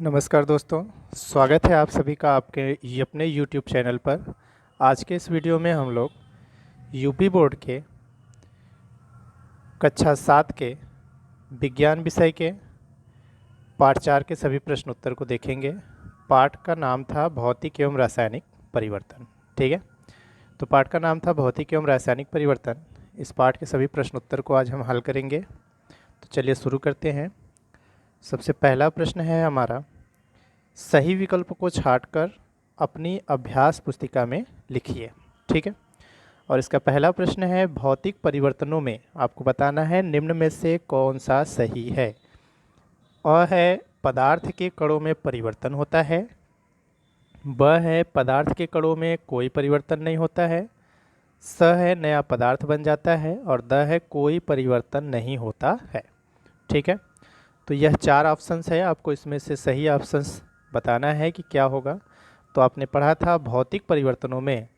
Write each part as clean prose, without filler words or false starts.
नमस्कार दोस्तों, स्वागत है आप सभी का आपके अपने YouTube चैनल पर। आज के इस वीडियो में हम लोग यूपी बोर्ड के कक्षा 7 के विज्ञान विषय के पाठ 4 के सभी प्रश्न उत्तर को देखेंगे। पाठ का नाम था भौतिक एवं रासायनिक परिवर्तन। ठीक है, तो पाठ का नाम था भौतिक एवं रासायनिक परिवर्तन। इस पाठ के सभी प्रश्न उत्तर को आज हम हल करेंगे। तो चलिए शुरू करते हैं। सबसे पहला प्रश्न है हमारा, सही विकल्प को छांटकर अपनी अभ्यास पुस्तिका में लिखिए। ठीक है, और इसका पहला प्रश्न है, भौतिक परिवर्तनों में आपको बताना है निम्न में से कौन सा सही है। अ है पदार्थ के कणों में परिवर्तन होता है, ब है पदार्थ के कणों में कोई परिवर्तन नहीं होता है, स है नया पदार्थ बन जाता है, और द है कोई परिवर्तन नहीं होता है। ठीक है, तो यह 4 ऑप्शंस है, आपको इसमें से सही ऑप्शंस बताना है कि क्या होगा। तो आपने पढ़ा था भौतिक परिवर्तनों में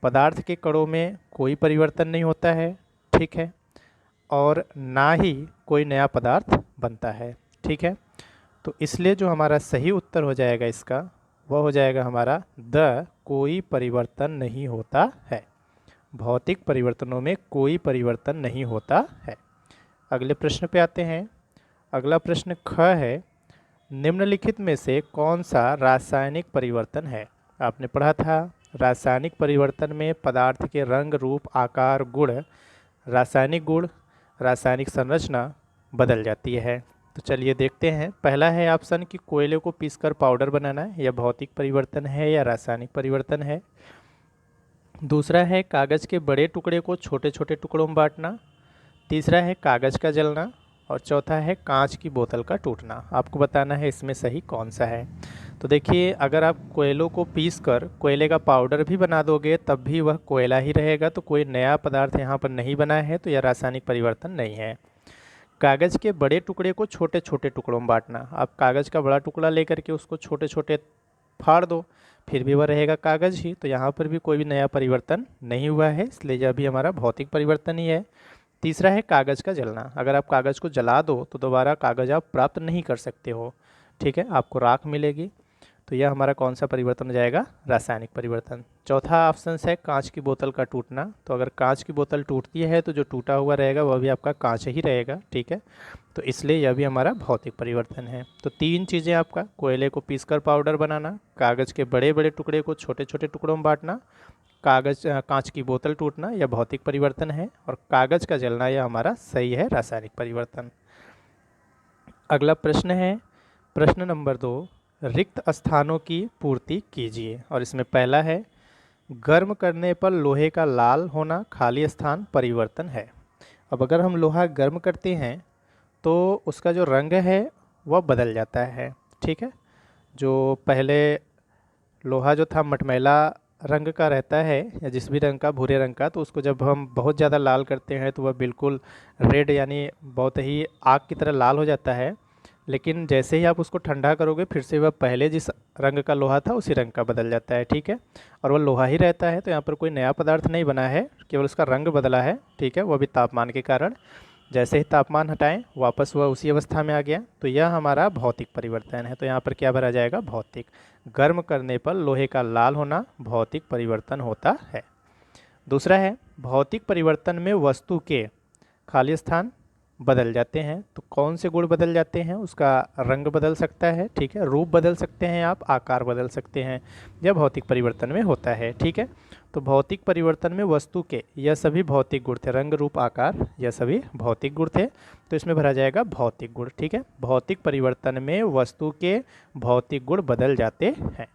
पदार्थ के कणों में कोई परिवर्तन नहीं होता है, ठीक है, और ना ही कोई नया पदार्थ बनता है। ठीक है, तो इसलिए जो हमारा सही उत्तर हो जाएगा इसका, वह हो जाएगा हमारा द कोई परिवर्तन नहीं होता है। भौतिक परिवर्तनों में कोई परिवर्तन नहीं होता है। अगले प्रश्न पे आते हैं। अगला प्रश्न ख है, निम्नलिखित में से कौन सा रासायनिक परिवर्तन है। आपने पढ़ा था रासायनिक परिवर्तन में पदार्थ के रंग, रूप, आकार, गुण, रासायनिक गुण, रासायनिक संरचना बदल जाती है। तो चलिए देखते हैं। पहला है ऑप्शन कि कोयले को पीसकर पाउडर बनाना, यह भौतिक परिवर्तन है या रासायनिक परिवर्तन है। दूसरा है कागज़ के बड़े टुकड़े को छोटे छोटे टुकड़ों में बांटना। तीसरा है कागज़ का जलना, और चौथा है कांच की बोतल का टूटना। आपको बताना है इसमें सही कौन सा है। तो देखिए, अगर आप कोयलों को पीसकर कोयले का पाउडर भी बना दोगे तब भी वह कोयला ही रहेगा, तो कोई नया पदार्थ यहाँ पर नहीं बना है, तो यह रासायनिक परिवर्तन नहीं है। कागज़ के बड़े टुकड़े को छोटे छोटे टुकड़ों में बांटना, आप कागज़ का बड़ा टुकड़ा लेकर के उसको छोटे छोटे फाड़ दो, फिर भी वह रहेगा कागज़ ही, तो यहाँ पर भी कोई भी नया परिवर्तन नहीं हुआ है, इसलिए यह भी हमारा भौतिक परिवर्तन ही है। तीसरा है कागज़ का जलना, अगर आप कागज़ को जला दो तो दोबारा कागज़ आप प्राप्त नहीं कर सकते हो। ठीक है, आपको राख मिलेगी। तो यह हमारा कौन सा परिवर्तन हो जाएगा, रासायनिक परिवर्तन। चौथा ऑप्शन है कांच की बोतल का टूटना, तो अगर कांच की बोतल टूटती है तो जो टूटा हुआ रहेगा वह भी आपका कांच ही रहेगा। ठीक है, तो इसलिए यह भी हमारा भौतिक परिवर्तन है। तो 3 चीज़ें आपका, कोयले को पीसकर पाउडर बनाना, कागज़ के बड़े बड़े टुकड़े को छोटे छोटे टुकड़ों में बांटना, कांच की बोतल टूटना, यह भौतिक परिवर्तन है, और कागज़ का जलना यह हमारा सही है, रासायनिक परिवर्तन। अगला प्रश्न है प्रश्न नंबर 2, रिक्त स्थानों की पूर्ति कीजिए। और इसमें पहला है, गर्म करने पर लोहे का लाल होना खाली स्थान परिवर्तन है। अब अगर हम लोहा गर्म करते हैं तो उसका जो रंग है वह बदल जाता है। ठीक है, जो पहले लोहा जो था मटमैला रंग का रहता है या जिस भी रंग का, भूरे रंग का, तो उसको जब हम बहुत ज़्यादा लाल करते हैं तो वह बिल्कुल रेड यानी बहुत ही आग की तरह लाल हो जाता है। लेकिन जैसे ही आप उसको ठंडा करोगे फिर से वह पहले जिस रंग का लोहा था उसी रंग का बदल जाता है। ठीक है, और वह लोहा ही रहता है, तो यहाँ पर कोई नया पदार्थ नहीं बना है, केवल उसका रंग बदला है। ठीक है, वह भी तापमान के कारण। जैसे ही तापमान हटाएं वापस वह उसी अवस्था में आ गया, तो यह हमारा भौतिक परिवर्तन है। तो यहाँ पर क्या भरा जाएगा, भौतिक। गर्म करने पर लोहे का लाल होना भौतिक परिवर्तन होता है। दूसरा है, भौतिक परिवर्तन में वस्तु के खाली स्थान बदल जाते हैं। तो कौन से गुण बदल जाते हैं, उसका रंग बदल सकता है, ठीक है, रूप बदल सकते हैं आप, आकार बदल सकते हैं, यह भौतिक परिवर्तन में होता है। ठीक है, तो भौतिक परिवर्तन में वस्तु के यह सभी भौतिक गुण थे, रंग, रूप, आकार, यह सभी भौतिक गुण थे, तो इसमें भरा जाएगा भौतिक गुण। ठीक है, भौतिक परिवर्तन में वस्तु के भौतिक गुण बदल जाते हैं।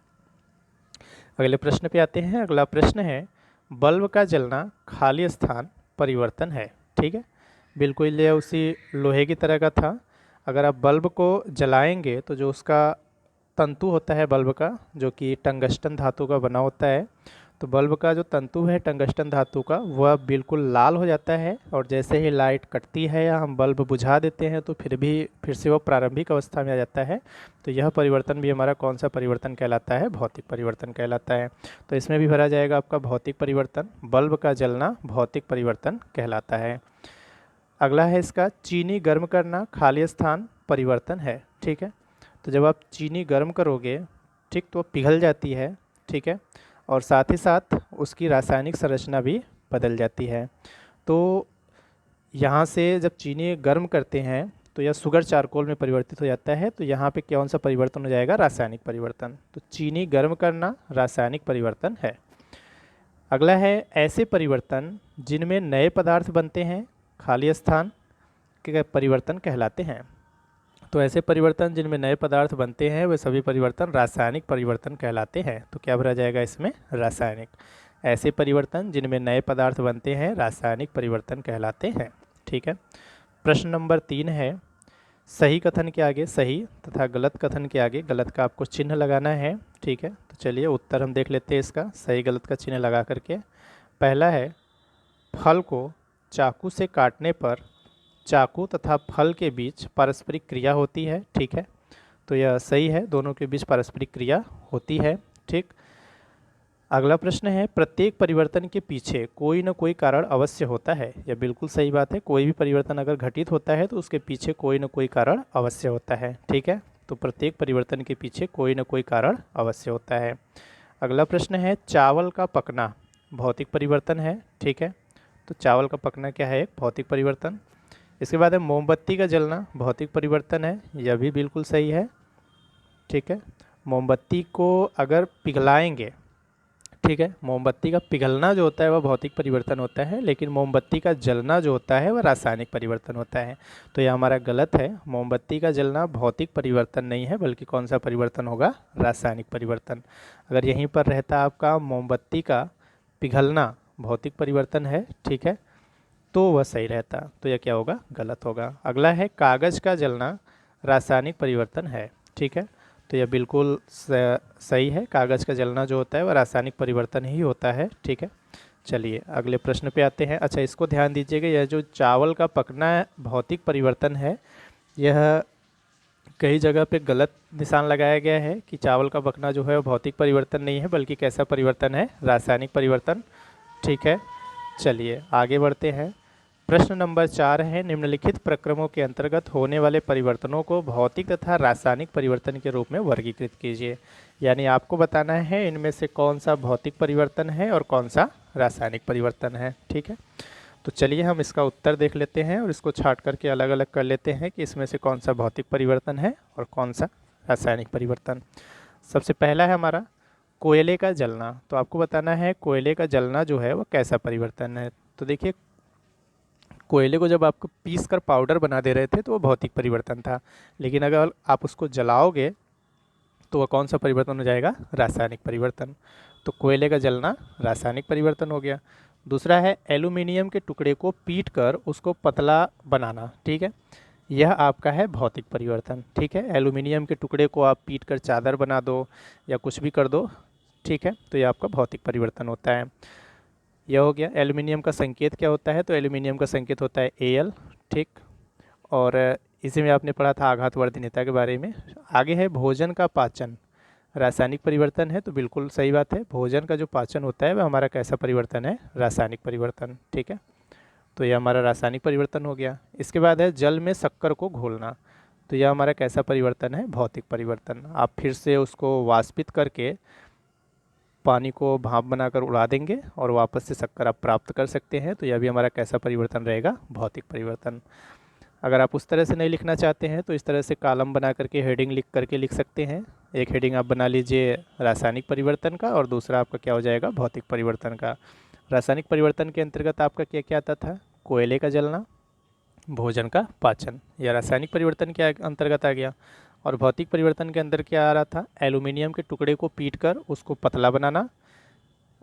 अगले प्रश्न पे आते हैं। अगला प्रश्न है, बल्ब का जलना खाली स्थान परिवर्तन है। ठीक है, बिल्कुल यह उसी लोहे की तरह का था। अगर आप बल्ब को जलाएंगे तो जो उसका तंतु होता है बल्ब का, जो कि टंगस्टन धातु का बना होता है, तो बल्ब का जो तंतु है टंगस्टन धातु का, वह बिल्कुल लाल हो जाता है, और जैसे ही लाइट कटती है या हम बल्ब बुझा देते हैं तो फिर से वह प्रारंभिक अवस्था में आ जाता है। तो यह परिवर्तन भी हमारा कौन सा परिवर्तन कहलाता है, भौतिक परिवर्तन कहलाता है। तो इसमें भी भरा जाएगा आपका भौतिक परिवर्तन, बल्ब का जलना भौतिक परिवर्तन कहलाता है। अगला है इसका, चीनी गर्म करना खाली स्थान परिवर्तन है। ठीक है, तो जब आप चीनी गर्म करोगे, ठीक, तो वो पिघल जाती है, ठीक है, और साथ ही साथ उसकी रासायनिक संरचना भी बदल जाती है। तो यहाँ से जब चीनी गर्म करते हैं तो यह शुगर चारकोल में परिवर्तित हो जाता है। तो यहाँ पे कौन सा परिवर्तन हो जाएगा? रासायनिक परिवर्तन। तो चीनी गर्म करना रासायनिक परिवर्तन है। अगला है ऐसे परिवर्तन जिनमें नए पदार्थ बनते हैं, खाली स्थान के परिवर्तन कहलाते हैं। तो ऐसे परिवर्तन जिनमें नए पदार्थ बनते हैं वे सभी परिवर्तन रासायनिक परिवर्तन कहलाते हैं। तो क्या भरा जाएगा इसमें? रासायनिक। ऐसे परिवर्तन जिनमें नए पदार्थ बनते हैं रासायनिक परिवर्तन कहलाते हैं। ठीक है। प्रश्न नंबर 3 है, सही कथन के आगे सही तथा गलत कथन के आगे गलत का आपको चिन्ह लगाना है। ठीक है, तो चलिए उत्तर हम देख लेते हैं इसका, सही गलत का चिन्ह लगा करके। पहला है, फल को चाकू से काटने पर चाकू तथा फल के बीच पारस्परिक क्रिया होती है। ठीक है, तो यह सही है, दोनों के बीच पारस्परिक क्रिया होती है। ठीक। अगला प्रश्न है, प्रत्येक परिवर्तन के पीछे कोई न कोई कारण अवश्य होता है। यह बिल्कुल सही बात है, कोई भी परिवर्तन अगर घटित होता है तो उसके पीछे कोई न कोई कारण अवश्य होता है। ठीक है, तो प्रत्येक परिवर्तन के पीछे कोई न कोई कारण अवश्य होता है। अगला प्रश्न है, चावल का पकना भौतिक परिवर्तन है। ठीक है, तो चावल का पकना क्या है? एक भौतिक परिवर्तन। इसके बाद है, मोमबत्ती का जलना भौतिक परिवर्तन है। यह भी बिल्कुल सही है। ठीक है, मोमबत्ती को अगर पिघलाएंगे, ठीक है, मोमबत्ती का पिघलना जो होता है वह भौतिक परिवर्तन होता है, लेकिन मोमबत्ती का जलना जो होता है वह रासायनिक परिवर्तन होता है। तो यह हमारा गलत है, मोमबत्ती का जलना भौतिक परिवर्तन नहीं है, बल्कि कौन सा परिवर्तन होगा? रासायनिक परिवर्तन। अगर यहीं पर रहता आपका मोमबत्ती का पिघलना भौतिक परिवर्तन है, ठीक है, तो वह सही रहता। तो यह क्या होगा? गलत होगा। अगला है, कागज़ का जलना रासायनिक परिवर्तन है। ठीक है, तो यह बिल्कुल सही है, कागज़ का जलना जो होता है वह रासायनिक परिवर्तन ही होता है। ठीक है, चलिए अगले प्रश्न पे आते हैं। अच्छा, इसको ध्यान दीजिएगा, यह जो चावल का पकना भौतिक परिवर्तन है, यह कई जगह पे गलत निशान लगाया गया है कि चावल का पकना जो है वह भौतिक परिवर्तन नहीं है, बल्कि कैसा परिवर्तन है? रासायनिक परिवर्तन। ठीक है, चलिए आगे बढ़ते हैं। प्रश्न नंबर 4 है, निम्नलिखित प्रक्रमों के अंतर्गत होने वाले परिवर्तनों को भौतिक तथा रासायनिक परिवर्तन के रूप में वर्गीकृत कीजिए। यानी आपको बताना है इनमें से कौन सा भौतिक परिवर्तन है और कौन सा रासायनिक परिवर्तन है। ठीक है, तो चलिए हम इसका उत्तर देख लेते हैं और इसको छाट करके अलग अलग कर लेते हैं कि इसमें से कौन सा भौतिक परिवर्तन है और कौन सा रासायनिक परिवर्तन। सबसे पहला है हमारा कोयले का जलना। तो आपको बताना है कोयले का जलना जो है वह कैसा परिवर्तन है। तो देखिए, कोयले को जब आपको पीस कर पाउडर बना दे रहे थे तो वो भौतिक परिवर्तन था, लेकिन अगर आप उसको जलाओगे तो वह कौन सा परिवर्तन हो जाएगा? रासायनिक परिवर्तन। तो कोयले का जलना रासायनिक परिवर्तन हो गया। दूसरा है, एल्यूमिनियम के टुकड़े को पीट कर उसको पतला बनाना। ठीक है, यह आपका है भौतिक परिवर्तन। ठीक है, एल्यूमिनियम के टुकड़े को आप पीट कर चादर बना दो या कुछ भी कर दो, ठीक है, तो यह आपका भौतिक परिवर्तन होता है। यह हो गया। एल्यूमिनियम का संकेत क्या होता है? तो एल्यूमिनियम का संकेत होता है Al। ठीक, और इसी में आपने पढ़ा था आघातवर्धनीयता के बारे में। आगे है, भोजन का पाचन रासायनिक परिवर्तन है। तो बिल्कुल सही बात है, भोजन का जो पाचन होता है वह हमारा कैसा परिवर्तन है? रासायनिक परिवर्तन। ठीक है, तो यह हमारा रासायनिक परिवर्तन हो गया। इसके बाद है, जल में शक्कर को घोलना। तो यह हमारा कैसा परिवर्तन है? भौतिक परिवर्तन। आप फिर से उसको वाष्पित करके पानी को भाप बनाकर उड़ा देंगे और वापस से शक्कर आप प्राप्त कर सकते हैं। तो यह भी हमारा कैसा परिवर्तन रहेगा? भौतिक परिवर्तन। अगर आप उस तरह से नहीं लिखना चाहते हैं तो इस तरह से कॉलम बना करके हेडिंग लिख करके लिख सकते हैं। एक हेडिंग आप बना लीजिए रासायनिक परिवर्तन का और दूसरा आपका क्या हो जाएगा? भौतिक परिवर्तन का। रासायनिक परिवर्तन के अंतर्गत आपका क्या क्या आता था? कोयले का जलना, भोजन का पाचन, यह रासायनिक परिवर्तन के अंतर्गत आ गया। और भौतिक परिवर्तन के अंदर क्या आ रहा था? एल्यूमिनियम के टुकड़े को पीटकर उसको पतला बनाना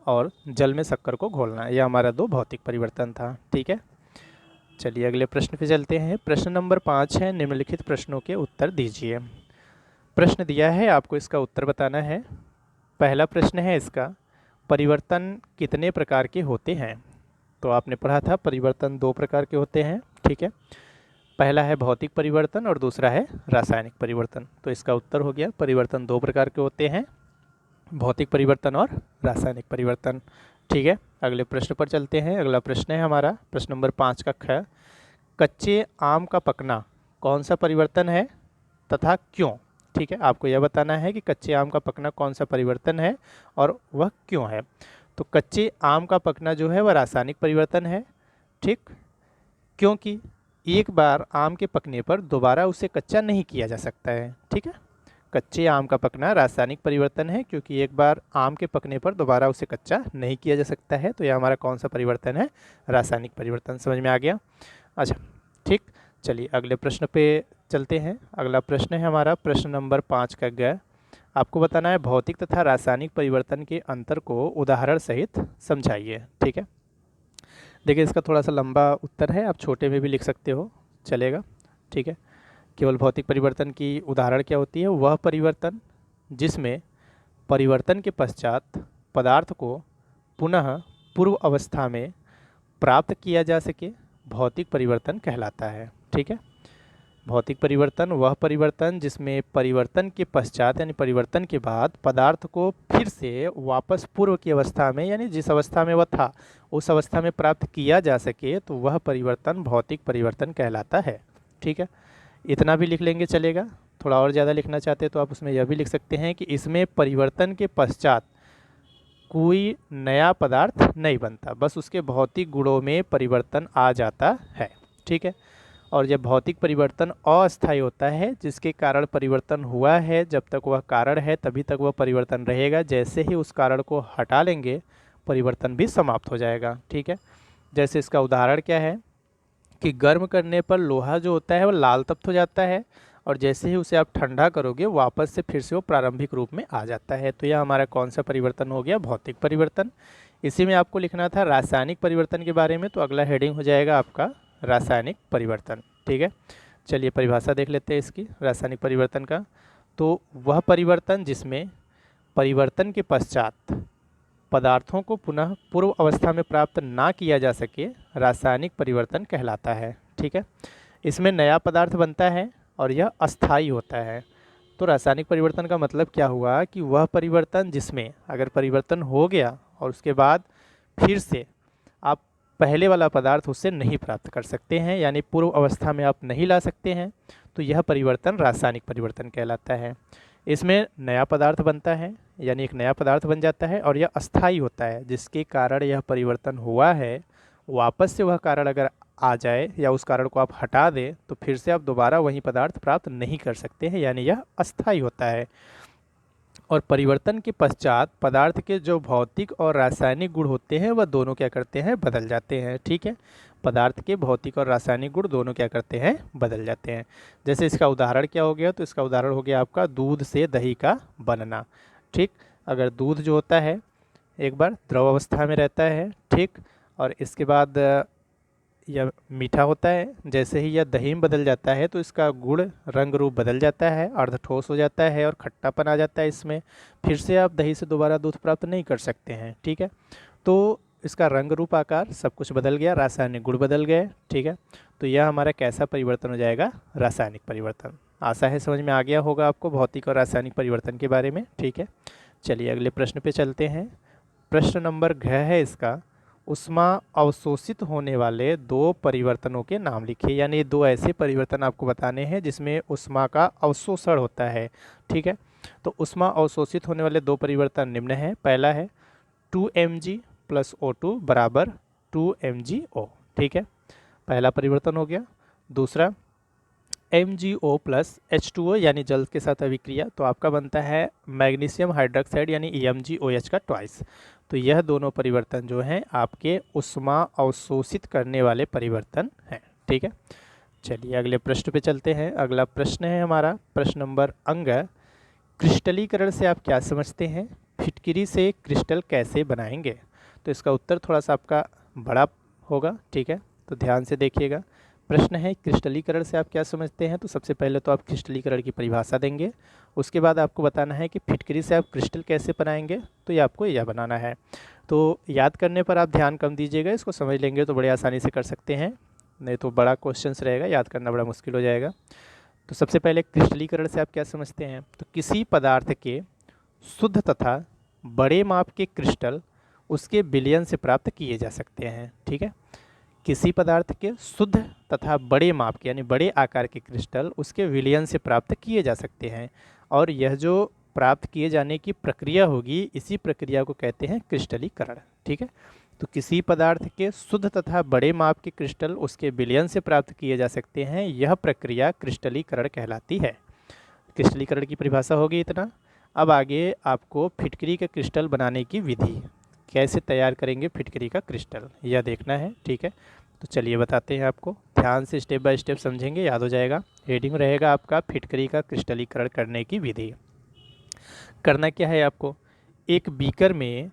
और जल में शक्कर को घोलना। यह हमारा 2 भौतिक परिवर्तन था। ठीक है, चलिए अगले प्रश्न पे चलते हैं। प्रश्न नंबर 5 है, निम्नलिखित प्रश्नों के उत्तर दीजिए। प्रश्न दिया है, आपको इसका उत्तर बताना है। पहला प्रश्न है इसका, परिवर्तन कितने प्रकार के होते हैं? तो आपने पढ़ा था परिवर्तन 2 प्रकार के होते हैं। ठीक है, पहला है भौतिक परिवर्तन और दूसरा है रासायनिक परिवर्तन। तो इसका उत्तर हो गया, परिवर्तन 2 प्रकार के होते हैं, भौतिक परिवर्तन और रासायनिक परिवर्तन। ठीक है, अगले प्रश्न पर चलते हैं। अगला प्रश्न है हमारा प्रश्न नंबर 5 का ख, कच्चे आम का पकना कौन सा परिवर्तन है तथा क्यों? ठीक है, आपको यह बताना है कि कच्चे आम का पकना कौन सा परिवर्तन है और वह क्यों है। तो कच्चे आम का पकना जो है वह रासायनिक परिवर्तन है, ठीक, क्योंकि एक बार आम के पकने पर दोबारा उसे कच्चा नहीं किया जा सकता है। ठीक है, कच्चे आम का पकना रासायनिक परिवर्तन है क्योंकि एक बार आम के पकने पर दोबारा उसे कच्चा नहीं किया जा सकता है। तो यह हमारा कौन सा परिवर्तन है, रासायनिक परिवर्तन। समझ में आ गया। अच्छा ठीक, चलिए अगले प्रश्न पे चलते हैं। अगला प्रश्न है हमारा प्रश्न नंबर 5 का ग। आपको बताना है भौतिक तथा रासायनिक परिवर्तन के अंतर को उदाहरण सहित समझाइए। ठीक है, देखिए इसका थोड़ा सा लंबा उत्तर है, आप छोटे में भी लिख सकते हो, चलेगा। ठीक है, केवल भौतिक परिवर्तन की उदाहरण क्या होती है, वह परिवर्तन जिसमें परिवर्तन के पश्चात पदार्थ को पुनः पूर्व अवस्था में प्राप्त किया जा सके, भौतिक परिवर्तन कहलाता है। ठीक है, भौतिक परिवर्तन वह परिवर्तन जिसमें परिवर्तन के पश्चात यानी परिवर्तन के बाद पदार्थ को फिर से वापस पूर्व की अवस्था में यानी जिस अवस्था में वह था उस अवस्था में प्राप्त किया जा सके, तो वह परिवर्तन भौतिक परिवर्तन कहलाता है। ठीक है, इतना भी लिख लेंगे चलेगा। थोड़ा और ज़्यादा लिखना चाहते हैं तो आप उसमें यह भी लिख सकते हैं कि इसमें परिवर्तन के पश्चात कोई नया पदार्थ नहीं बनता, बस उसके भौतिक गुणों में परिवर्तन आ जाता है। ठीक है, और जब भौतिक परिवर्तन अस्थायी होता है, जिसके कारण परिवर्तन हुआ है, जब तक वह कारण है तभी तक वह परिवर्तन रहेगा, जैसे ही उस कारण को हटा लेंगे परिवर्तन भी समाप्त हो जाएगा। ठीक है, जैसे इसका उदाहरण क्या है कि गर्म करने पर लोहा जो होता है वह लाल तप्त हो जाता है और जैसे ही उसे आप ठंडा करोगे वापस से फिर से वो प्रारंभिक रूप में आ जाता है। तो यह हमारा कौन सा परिवर्तन हो गया, भौतिक परिवर्तन। इसी में आपको लिखना था रासायनिक परिवर्तन के बारे में, तो अगला हेडिंग हो जाएगा आपका रासायनिक परिवर्तन। ठीक है, चलिए परिभाषा देख लेते हैं इसकी रासायनिक परिवर्तन का। तो वह परिवर्तन जिसमें परिवर्तन के पश्चात पदार्थों को पुनः पूर्व अवस्था में प्राप्त ना किया जा सके, रासायनिक परिवर्तन कहलाता है। ठीक है, इसमें नया पदार्थ बनता है और यह अस्थायी होता है। तो रासायनिक परिवर्तन का मतलब क्या हुआ कि वह परिवर्तन जिसमें अगर परिवर्तन हो गया और उसके बाद फिर से आप पहले वाला पदार्थ उससे नहीं प्राप्त कर सकते हैं, यानी पूर्व अवस्था में आप नहीं ला सकते हैं, तो यह परिवर्तन रासायनिक परिवर्तन कहलाता है। इसमें नया पदार्थ बनता है यानी एक नया पदार्थ बन जाता है और यह अस्थायी होता है, जिसके कारण यह परिवर्तन हुआ है वापस से वह कारण अगर आ जाए या उस कारण को आप हटा दें तो फिर से आप दोबारा वही पदार्थ प्राप्त नहीं कर सकते हैं, यानी यह अस्थायी होता है। और परिवर्तन के पश्चात पदार्थ के जो भौतिक और रासायनिक गुण होते हैं वह दोनों क्या करते हैं, बदल जाते हैं। ठीक है, पदार्थ के भौतिक और रासायनिक गुण दोनों क्या करते हैं, बदल जाते हैं। जैसे इसका उदाहरण क्या हो गया, तो इसका उदाहरण हो गया आपका दूध से दही का बनना। ठीक, अगर दूध जो होता है एक बार द्रव अवस्था में रहता है, ठीक, और इसके बाद यह मीठा होता है, जैसे ही यह दही में बदल जाता है तो इसका गुण रंग रूप बदल जाता है, अर्ध ठोस हो जाता है और खट्टापन आ जाता है इसमें, फिर से आप दही से दोबारा दूध प्राप्त नहीं कर सकते हैं। ठीक है, तो इसका रंग रूप आकार सब कुछ बदल गया, रासायनिक गुण बदल गए। ठीक है, तो यह हमारा कैसा परिवर्तन हो जाएगा, रासायनिक परिवर्तन। आशा है समझ में आ गया होगा आपको भौतिक और रासायनिक परिवर्तन के बारे में। ठीक है, चलिए अगले प्रश्न पे चलते हैं। प्रश्न नंबर घ है इसका, उष्मा अवशोषित होने वाले दो परिवर्तनों के नाम लिखिए, यानी दो ऐसे परिवर्तन आपको बताने हैं जिसमें उष्मा का अवशोषण होता है। ठीक है, तो उष्मा अवशोषित होने वाले दो परिवर्तन निम्न है। पहला है 2mg प्लस O2 बराबर 2mgO। ठीक है, पहला परिवर्तन हो गया। दूसरा MgO प्लस H2O यानी जल के साथ अभिक्रिया, तो आपका बनता है मैग्नीशियम हाइड्रोक्साइड यानी EmgOH का ट्वाइस। तो यह दोनों परिवर्तन जो हैं आपके उष्मा अवशोषित करने वाले परिवर्तन हैं। ठीक है, चलिए अगले प्रश्न पे चलते हैं। अगला प्रश्न है हमारा प्रश्न नंबर अंग, क्रिस्टलीकरण से आप क्या समझते हैं, फिटकिरी से क्रिस्टल कैसे बनाएंगे। तो इसका उत्तर थोड़ा सा आपका बड़ा होगा। ठीक है, तो ध्यान से देखिएगा। प्रश्न है क्रिस्टलीकरण से आप क्या समझते हैं, तो सबसे पहले तो आप क्रिस्टलीकरण की परिभाषा देंगे, उसके बाद आपको बताना है कि फिटकरी से आप क्रिस्टल कैसे बनाएंगे, तो ये आपको यह बनाना है। तो याद करने पर आप ध्यान कम दीजिएगा, इसको समझ लेंगे तो बड़े आसानी से कर सकते हैं, नहीं तो बड़ा क्वेश्चंस रहेगा, याद करना बड़ा मुश्किल हो जाएगा। तो सबसे पहले क्रिस्टलीकरण से आप क्या समझते हैं, तो किसी पदार्थ के शुद्ध तथा बड़े माप के क्रिस्टल उसके विलयन से प्राप्त किए जा सकते हैं। ठीक है, किसी पदार्थ के शुद्ध तथा बड़े माप के यानी बड़े आकार के क्रिस्टल उसके विलयन से प्राप्त किए जा सकते हैं। और यह जो प्राप्त किए जाने की प्रक्रिया होगी, इसी प्रक्रिया को कहते हैं क्रिस्टलीकरण। ठीक है, तो किसी पदार्थ के शुद्ध तथा बड़े माप के क्रिस्टल उसके विलयन से प्राप्त किए जा सकते हैं, यह प्रक्रिया क्रिस्टलीकरण कहलाती है। क्रिस्टलीकरण की परिभाषा होगी इतना। अब आगे आपको फिटकरी के क्रिस्टल बनाने की विधि, कैसे तैयार करेंगे फिटकरी का क्रिस्टल, यह देखना है। ठीक है, तो चलिए बताते हैं आपको, ध्यान से स्टेप बाय स्टेप समझेंगे, याद हो जाएगा। हेडिंग रहेगा आपका फिटकरी का क्रिस्टलीकरण करने की विधि। करना क्या है आपको, एक बीकर में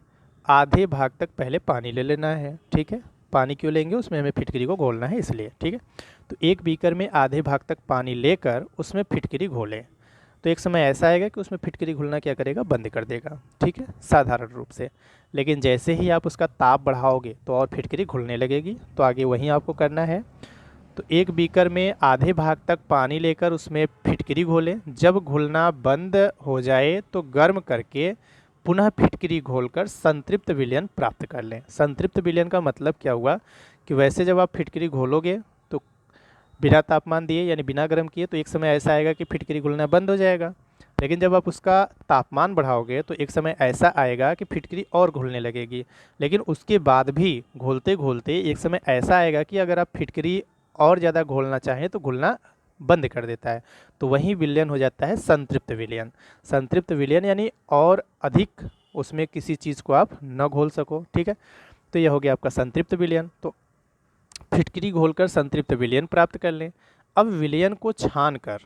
आधे भाग तक पहले पानी ले लेना है। ठीक है, पानी क्यों लेंगे, उसमें हमें फिटकरी को घोलना है इसलिए। ठीक है, तो एक बीकर में आधे भाग तक पानी लेकर उसमें फिटकरी घोलें। तो एक समय ऐसा आएगा कि उसमें फिटकरी घुलना क्या करेगा, बंद कर देगा। ठीक है, साधारण रूप से। लेकिन जैसे ही आप उसका ताप बढ़ाओगे तो और फिटकरी घुलने लगेगी। तो आगे वही आपको करना है। तो एक बीकर में आधे भाग तक पानी लेकर उसमें फिटकरी घोलें। जब घुलना बंद हो जाए तो गर्म करके पुनः फिटकरी घोलकर संतृप्त विलयन प्राप्त कर लें। संतृप्त विलयन का मतलब क्या हुआ कि वैसे जब आप फिटकरी घोलोगे तो बिना तापमान दिए यानी बिना गर्म किए तो एक समय ऐसा आएगा कि फिटकरी घुलना बंद हो जाएगा। लेकिन जब आप उसका तापमान बढ़ाओगे तो एक समय ऐसा आएगा कि फिटकरी और घुलने लगेगी। लेकिन उसके बाद भी घोलते घोलते एक समय ऐसा आएगा कि अगर आप फिटकरी और ज़्यादा घोलना चाहें तो घुलना बंद कर देता है। तो वही विलयन हो जाता है संतृप्त विलयन। संतृप्त विलयन यानी और अधिक उसमें किसी चीज़ को आप न घोल सको। ठीक है, तो यह हो गया आपका संतृप्त विलयन। तो फिटकरी घोलकर संतृप्त विलयन प्राप्त कर लें। अब विलयन को छान कर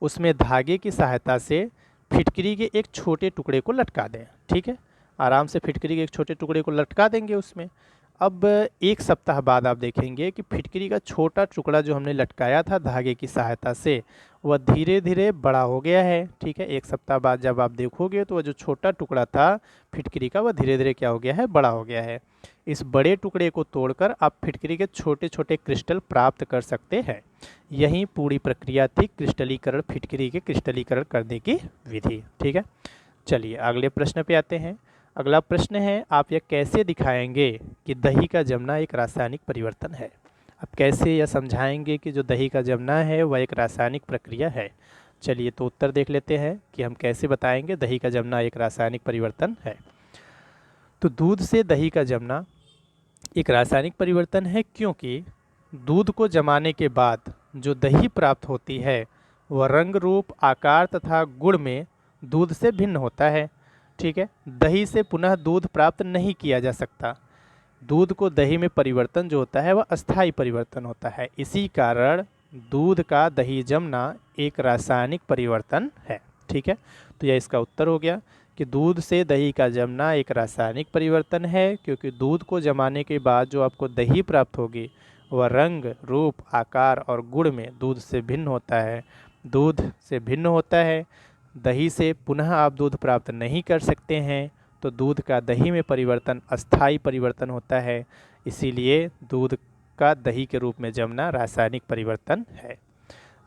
उसमें धागे की सहायता से फिटकरी के एक छोटे टुकड़े को लटका दें। ठीक है, आराम से फिटकरी के एक छोटे टुकड़े को लटका देंगे उसमें। अब एक सप्ताह बाद आप देखेंगे कि फिटकरी का छोटा टुकड़ा जो हमने लटकाया था धागे की सहायता से, वह धीरे धीरे बड़ा हो गया है। ठीक है, एक सप्ताह बाद जब आप देखोगे तो वह जो छोटा टुकड़ा था फिटकरी का, वह धीरे धीरे क्या हो गया है, बड़ा हो गया है। इस बड़े टुकड़े को तोड़कर आप फिटकरी के छोटे छोटे क्रिस्टल प्राप्त कर सकते हैं। यही पूरी प्रक्रिया थी क्रिस्टलीकरण, फिटकरी के क्रिस्टलीकरण करने की विधि। ठीक है, चलिए अगले प्रश्न पे आते हैं। अगला प्रश्न है, आप यह कैसे दिखाएंगे कि दही का जमना एक रासायनिक परिवर्तन है। आप कैसे यह समझाएंगे कि जो दही का जमना है वह एक रासायनिक प्रक्रिया है। चलिए तो उत्तर देख लेते हैं कि हम कैसे बताएंगे दही का जमना एक रासायनिक परिवर्तन है। तो दूध से दही का जमना एक रासायनिक परिवर्तन है, क्योंकि दूध को जमाने के बाद जो दही प्राप्त होती है वह रंग, रूप, आकार तथा गुण में दूध से भिन्न होता है। ठीक है, दही से पुनः दूध प्राप्त नहीं किया जा सकता। दूध को दही में परिवर्तन जो होता है वह अस्थायी परिवर्तन होता है। इसी कारण दूध का दही जमना एक रासायनिक परिवर्तन है। ठीक है, तो यह इसका उत्तर हो गया कि दूध से दही का जमना एक रासायनिक परिवर्तन है, क्योंकि दूध को जमाने के बाद जो आपको दही प्राप्त होगी वह रंग, रूप, आकार और गुण में दूध से भिन्न होता है। दूध से भिन्न होता है, दही से पुनः आप दूध प्राप्त नहीं कर सकते हैं, तो दूध का दही में परिवर्तन अस्थायी परिवर्तन होता है। इसीलिए दूध का दही के रूप में जमना रासायनिक परिवर्तन है।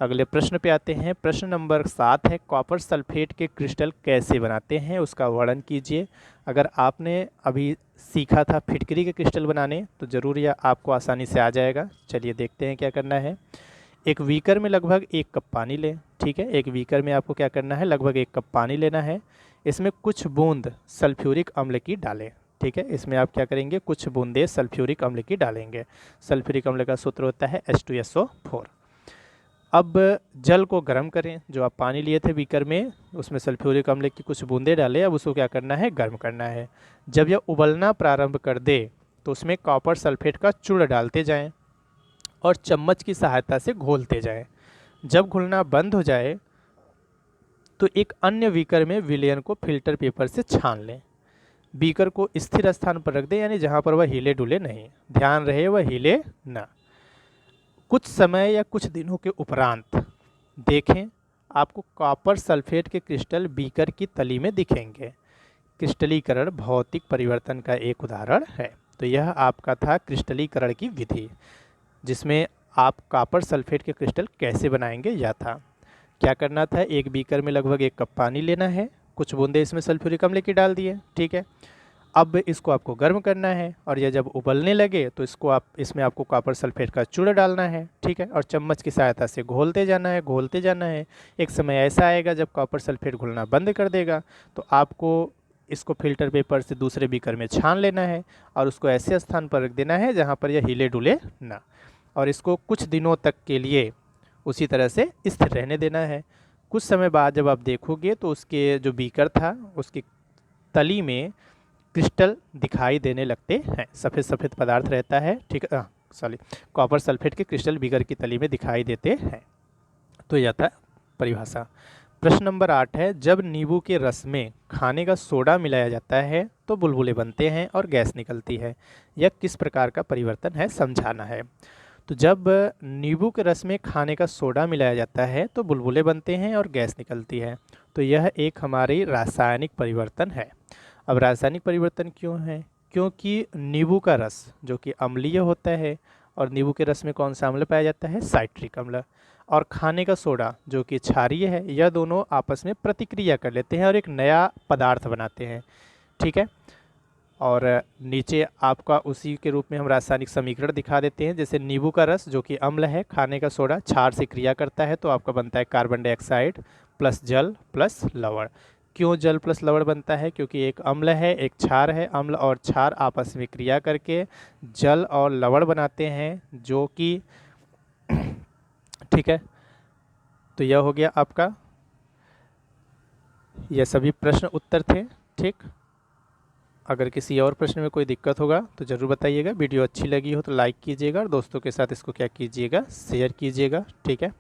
अगले प्रश्न पे आते हैं। प्रश्न नंबर 7 है, कॉपर सल्फेट के क्रिस्टल कैसे बनाते हैं, उसका वर्णन कीजिए। अगर आपने अभी सीखा था फिटकरी के क्रिस्टल बनाने तो ज़रूर यह आपको आसानी से आ जाएगा। चलिए देखते हैं क्या करना है। एक बीकर में लगभग 1 कप पानी लें। ठीक है, एक बीकर में आपको क्या करना है, लगभग 1 कप पानी लेना है। इसमें कुछ बूंद सल्फ्यूरिक अम्ल की डालें। ठीक है, इसमें आप क्या करेंगे, कुछ बूंदे सल्फ्यूरिक अम्ल की डालेंगे। सल्फ्यूरिक अम्ल का सूत्र होता है H2SO4। अब जल को गर्म करें। जो आप पानी लिए थे बीकर में उसमें सल्फ्यूरिक अम्ल की कुछ बूंदे डालें। अब उसको क्या करना है, गर्म करना है। जब यह उबलना प्रारंभ कर दे तो उसमें कॉपर सल्फेट का चूर्ण डालते जाएं और चम्मच की सहायता से घोलते जाएं। जब घुलना बंद हो जाए तो एक अन्य बीकर में विलयन को फिल्टर पेपर से छान लें। बीकर को स्थिर स्थान पर रख दें, यानी जहाँ पर वह हिले डुले नहीं। ध्यान रहे वह हिले न। कुछ समय या कुछ दिनों के उपरांत देखें, आपको कॉपर सल्फेट के क्रिस्टल बीकर की तली में दिखेंगे। क्रिस्टलीकरण भौतिक परिवर्तन का एक उदाहरण है। तो यह आपका था क्रिस्टलीकरण की विधि, जिसमें आप कॉपर सल्फेट के क्रिस्टल कैसे बनाएंगे यह था। क्या करना था, एक बीकर में लगभग 1 कप पानी लेना है, कुछ बूंदे इसमें सल्फ्यूरिक अम्ल की डाल दिए। ठीक है, अब इसको आपको गर्म करना है और यह जब उबलने लगे तो इसमें आपको कॉपर सल्फेट का चूड़ा डालना है, ठीक है, और चम्मच की सहायता से घोलते जाना है। एक समय ऐसा आएगा जब कॉपर सल्फेट घुलना बंद कर देगा, तो आपको इसको फिल्टर पेपर से दूसरे बीकर में छान लेना है और उसको ऐसे स्थान पर रख देना है जहाँ पर यह हिले डुले ना, और इसको कुछ दिनों तक के लिए उसी तरह से स्थिर रहने देना है। कुछ समय बाद जब आप देखोगे तो उसके जो बीकर था उसकी तली में क्रिस्टल दिखाई देने लगते हैं, सफ़ेद सफ़ेद पदार्थ रहता है, ठीक है, सॉरी, कॉपर सल्फेट के क्रिस्टल बीकर की तली में दिखाई देते हैं। तो यह था परिभाषा। प्रश्न नंबर 8 है, जब नींबू के रस में खाने का सोडा मिलाया जाता है तो बुलबुले बनते हैं और गैस निकलती है, यह किस प्रकार का परिवर्तन है, समझाना है। तो जब नींबू के रस में खाने का सोडा मिलाया जाता है तो बुलबुले बनते हैं और गैस निकलती है, तो यह एक हमारी रासायनिक परिवर्तन है। अब रासायनिक परिवर्तन क्यों है? क्योंकि नींबू का रस जो कि अम्लीय होता है, और नींबू के रस में कौन सा अम्ल पाया जाता है? साइट्रिक अम्ल। और खाने का सोडा जो कि क्षारीय है, यह दोनों आपस में प्रतिक्रिया कर लेते हैं और एक नया पदार्थ बनाते हैं, ठीक है। और नीचे आपका उसी के रूप में हम रासायनिक समीकरण दिखा देते हैं। जैसे नींबू का रस जो कि अम्ल है, खाने का सोडा क्षार से क्रिया करता है, तो आपका बनता है कार्बन डाइऑक्साइड प्लस जल प्लस लवण। क्यों जल प्लस लवण बनता है? क्योंकि एक अम्ल है एक क्षार है, अम्ल और क्षार आपस में क्रिया करके जल और लवण बनाते हैं, जो कि ठीक है। तो यह हो गया आपका, यह सभी प्रश्न उत्तर थे, ठीक। अगर किसी और प्रश्न में कोई दिक्कत होगा तो ज़रूर बताइएगा। वीडियो अच्छी लगी हो तो लाइक कीजिएगा और दोस्तों के साथ इसको क्या कीजिएगा, शेयर कीजिएगा, ठीक है।